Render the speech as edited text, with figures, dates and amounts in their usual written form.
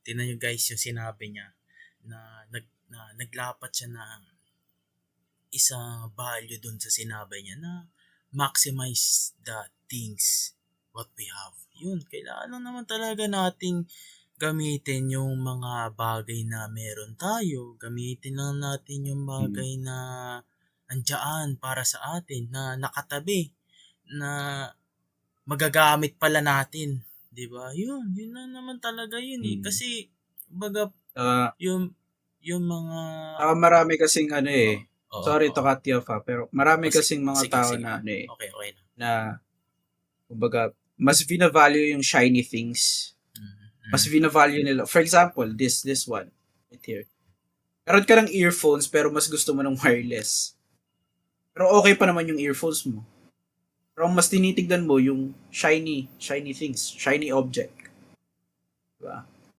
Tingnan niyo guys yung sinabi niya na naglapat siya ng isang value dun sa sinabi niya na maximize the things what we have. Yun, kailangan lang naman talaga nating gamitin yung mga bagay na meron tayo. Gamitin lang natin yung bagay na andyan para sa atin, na nakatabi, na magagamit pala natin. 'Di ba? Yun lang naman talaga yun eh. Kasi, baga, Ah, yung mga... marami kasing Oo, sorry to oo. cut you off pero marami kasing mga Sige, tao sige. na Okay, okay na. na kumbaga mas vina-value yung shiny things. Mas vina-value nila. For example, this one right here. Meron ka ng earphones pero mas gusto mo ng wireless. Pero okay pa naman yung earphones mo. Pero ang mas tinitignan mo yung shiny things, shiny object. Diba?